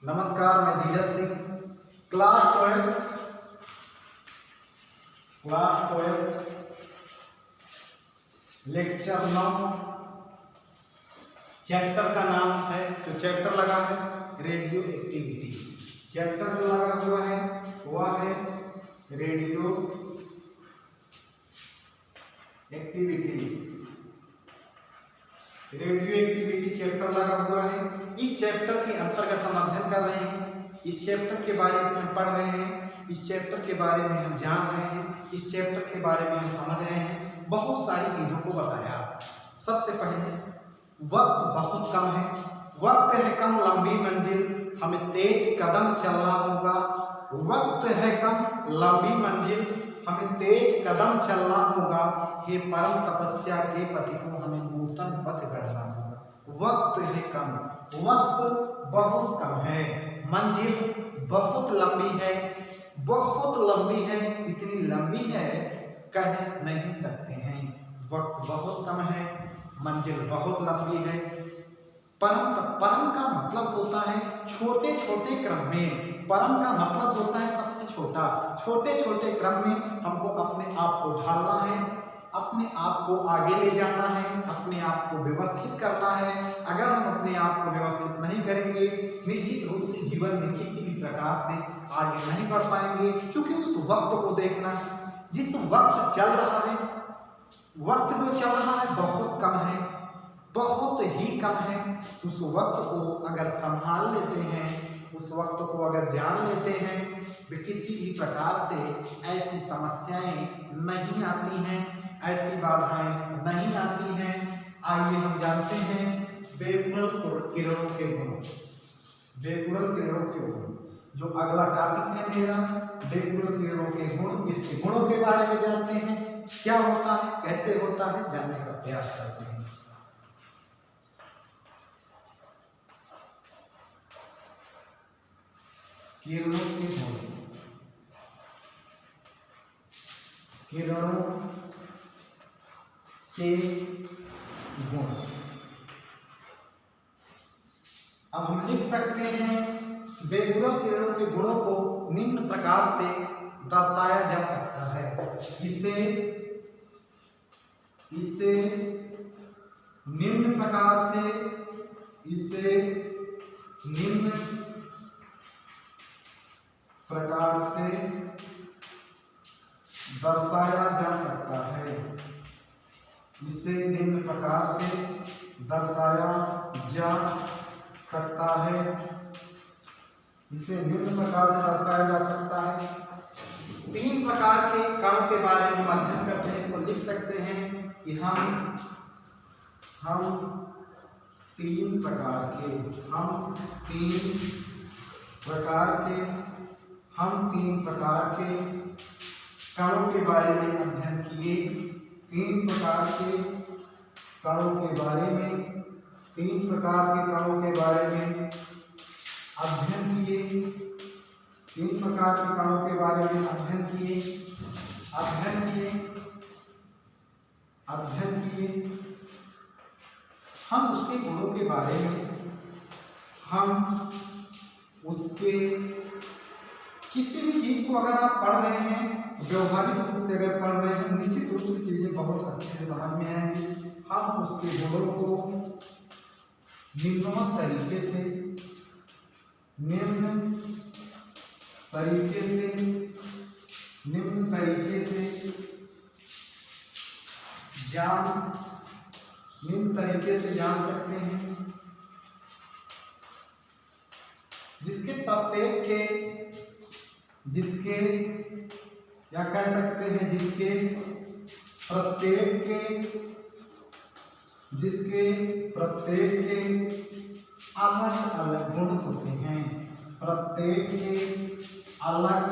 नमस्कार, मैं Dheeraj Singh, class 12 lecture 9 chapter का नाम है, तो चैप्टर लगा है रेडियो एक्टिविटी। चैप्टर जो लगा हुआ है वह है radio activity. Radio activity chapter लगा हुआ है। इस चैप्टर के अंतर्गत हम अध्ययन कर रहे हैं, इस चैप्टर के बारे में हम पढ़ रहे हैं, इस चैप्टर के बारे में हम जान रहे हैं, इस चैप्टर के बारे में हम समझ रहे हैं। बहुत सारी चीज़ों को बताया। सबसे पहले वक्त बहुत कम है, वक्त है कम लंबी मंजिल, हमें तेज कदम चलना होगा। वक्त है कम लंबी मंजिल, हमें तेज कदम चलना होगा। हे परम तपस्या के पति को हमें नूतन पथ गढ़ना होगा। वक्त है कम, वक्त बहुत कम है, मंजिल बहुत लंबी है, बहुत लंबी है, इतनी लंबी है कह नहीं सकते हैं। वक्त बहुत कम है, मंजिल बहुत लंबी है। परम का मतलब होता है छोटे छोटे क्रम में। परम का मतलब होता है सबसे छोटा। छोटे छोटे क्रम में हमको अपने आप को ढालना है, अपने आप को आगे ले जाना है, अपने आप को व्यवस्थित करना है। अगर हम अपने आप को व्यवस्थित नहीं करेंगे, निश्चित रूप से जीवन में किसी भी प्रकार से आगे नहीं बढ़ पाएंगे। क्योंकि उस वक्त को देखना, जिस वक्त चल रहा है, वक्त जो चल रहा है बहुत कम है, बहुत ही कम है। उस वक्त को अगर संभाल लेते हैं, उस वक्त को अगर जान लेते हैं, तो किसी भी प्रकार से ऐसी समस्याएं नहीं आती हैं, ऐसी बाधाएं नहीं आती हैं। आइए हम जानते हैं बेकुरल किरणों के गुण। बेकुरल किरणों के गुण जो अगला टॉपिक है मेरा, बेकुरल किरणों के गुण। इसके गुणों के बारे में जानते हैं, क्या होता है, कैसे होता है, जानने का प्रयास करते हैं। किरणों के गुण, किरणों के गुण। अब हम लिख सकते हैं बेकुरल किरणों के गुणों को निम्न प्रकार से दर्शाया जा सकता है। इसे निम्न प्रकार से, इसे निम्न प्रकार से दर्शाया जा सकता है। इसे निम्न प्रकार से दर्शाया जा सकता है। इसे निम्न प्रकार से दर्शाया जा सकता है। 3 प्रकार के कणों के बारे में अध्ययन करते हैं। इसको लिख सकते हैं कि हम 3 प्रकार के, हम 3 प्रकार के कणों के बारे में अध्ययन किए। 3 प्रकार के कणों के बारे में, 3 प्रकार के कणों के बारे में अध्ययन किए। 3 प्रकार के कणों के बारे में अध्ययन किए। हम उसके गुणों के बारे में, हम उसके किसी भी चीज को अगर आप पढ़ रहे हैं, व्यवहारिक रूप से अगर पढ़ रहे हैं, निश्चित रूप से चीजें बहुत अच्छे से समझ में आएंगी। हम उसके गुणों को निम्न तरीके से जान सकते हैं, जिसके या कह सकते हैं जिसके प्रत्येक के अलग अलग गुण होते हैं। प्रत्येक के अलग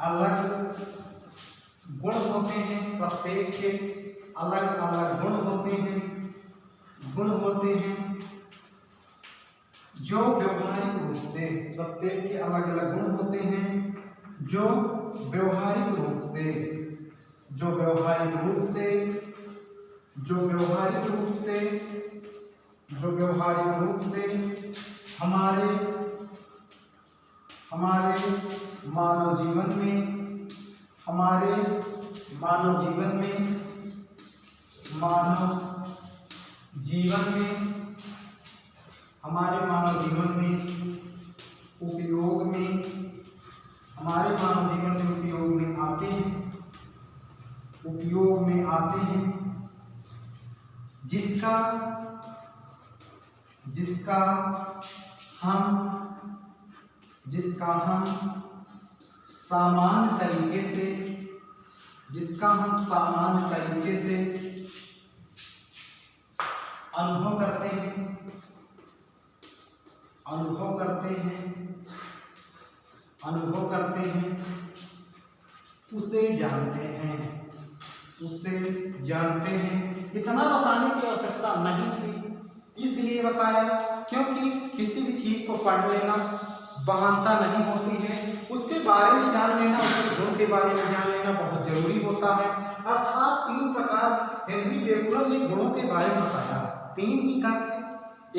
अलग गुण होते हैं। प्रत्येक के अलग अलग गुण होते हैं जो व्यवहारिक रूप से, प्रत्येक के अलग अलग गुण होते हैं जो व्यवहारिक रूप से हमारे हमारे मानव जीवन में, हमारे मानव जीवन में, मानव जीवन में, हमारे मानव जीवन में उपयोग में, हमारे मानव जीवन में उपयोग में आते हैं, उपयोग में आते हैं, जिसका जिसका हम सामान्य तरीके से, जिसका हम सामान्य तरीके से अनुभव करते हैं, अनुभव करते हैं, अनुभव करते हैं, उसे जानते हैं, उसे जानते हैं। इतना बताने की आवश्यकता नहीं थी, इसलिए बताया क्योंकि किसी भी चीज को पढ़ लेना महानता नहीं होती है, उसके बारे में जान लेना, उसके गुण के बारे में जान लेना बहुत जरूरी होता है। अर्थात 3 प्रकार हेनरी बेकुलर ने गुणों के बारे में बताया। 3 ही कण थे,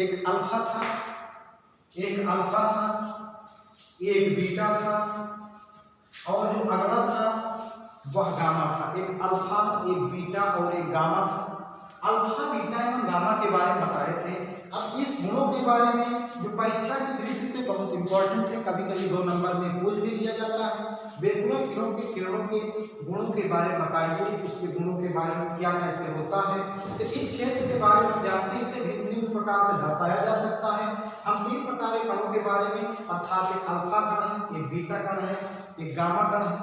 एक अल्फा था, एक अल्फा था, एक बीटा था, और जो अगला था वह गामा था। एक अल्फा, एक बीटा और एक गामा था। अल्फा, बीटा एवं गामा के बारे में बताए थे। अब इस गुणों के बारे में जो परीक्षा की दृष्टि से बहुत इंपॉर्टेंट है, कभी कभी 2 नंबर में पूछ भी लिया जाता है। बेकुलर किरणों के गुणों के बारे में बताइए, उसके गुणों के बारे में क्या कैसे होता है। तो इस क्षेत्र के बारे में हम जानते हैं, इसे भिन्न प्रकार से दर्शाया जा सकता है। हम 3 प्रकार के कणों के बारे में, अर्थात एक अल्फा कण है, एक बीटा कण है, एक गामा कण है,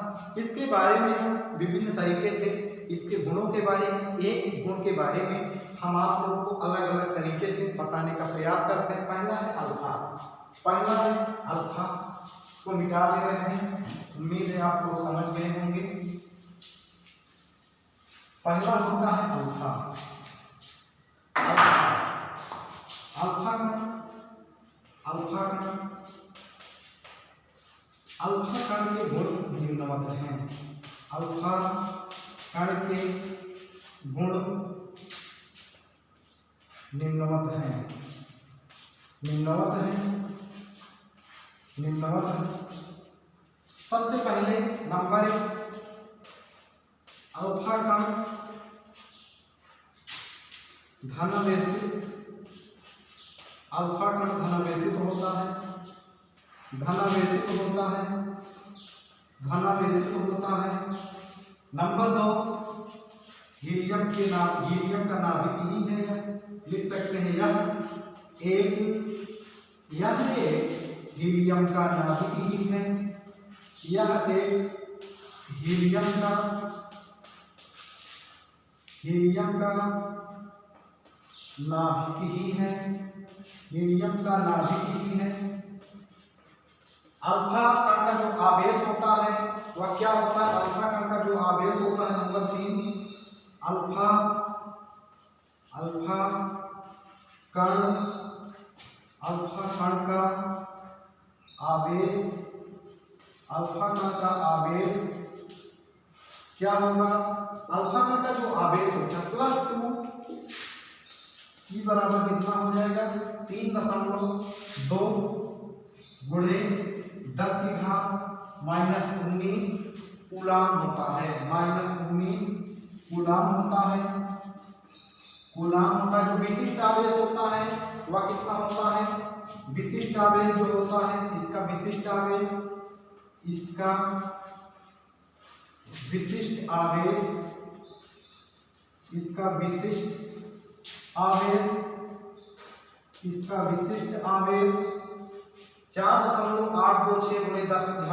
इसके बारे में हम विभिन्न तरीके से इसके गुणों के बारे में, एक गुण के बारे में हम आप लोगों को अलग अलग तरीके से बताने का प्रयास करते हैं। पहला है अल्फा, पहला है अल्फा, इसको मिटा दे रहे हैं, उम्मीद है आप लोग समझ गए होंगे। पहला होता है अल्फा। अल्फा कण, अल्फा कण, अल्फा कण के गुण निम्नवत हैं। अल्फा कण के गुण निम्नवत हैं, निम्नवत हैं, निम्नवत हैं। सबसे पहले नंबर 1, अल्फा कण धनावेशित, अल्फा कण धनावेशित होता है, धनावेशित होता है, धनावेशित होता है। नंबर 2, हीलियम के नाम, हीलियम का नाभिक ही है, लिख सकते हैं यह एक हीलियम का नाभिक ही है, यह एक हीलियम का नाभिक ही है, हीलियम का नाभिक ही है। अल्फा कण का जो आवेश होता है वह क्या होता है? अल्फा कण का जो आवेश होता है, नंबर 3, अल्फा कण, अल्फा कण का आवेश, अल्फा कण का आवेश क्या होगा? अल्फा कण का जो आवेश होता है +2 की बराबर कितना हो जाएगा? 3.2 गुणे 10⁻⁻⁻19 कूलाम होता है, -19 कूलाम होता है। कूलाम का जो विशिष्ट आवेश होता है वह कितना होता है? विशिष्ट आवेश जो होता है, इसका विशिष्ट आवेश, इसका विशिष्ट आवेश, इसका विशिष्ट आवेश, इसका विशिष्ट आवेश 4.826 गुणे 10⁻⁻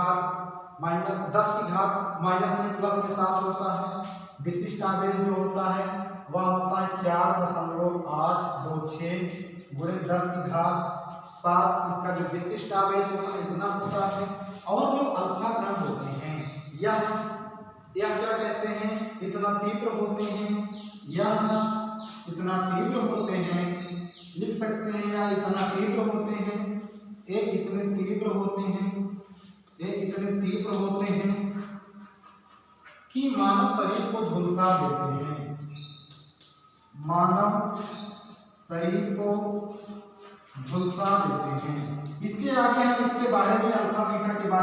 में 7 होता है। विशिष्ट आवेश जो होता है वह होता है 4.826 गुणे 10⁻7। इसका जो विशिष्ट आवेश होता है इतना होता है। और जो अल्फा कण होते हैं यह क्या कहते हैं? इतना तीव्र होते हैं, यह इतना तीव्र होते हैं, लिख सकते हैं, या इतना तीव्र होते हैं, ये इतने तीव्र होते हैं, ये इतने तीव्र होते हैं कि मानव शरीर को झुलसा देते हैं, मानव शरीर को झुलसा देते हैं। इसके आगे हम इसके बारे में अल्फा बीटा के बारे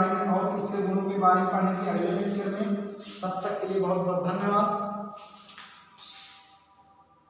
के बारे में पढ़ेंगे अगले लेक्चर में। तब तक के लिए बहुत बहुत धन्यवाद।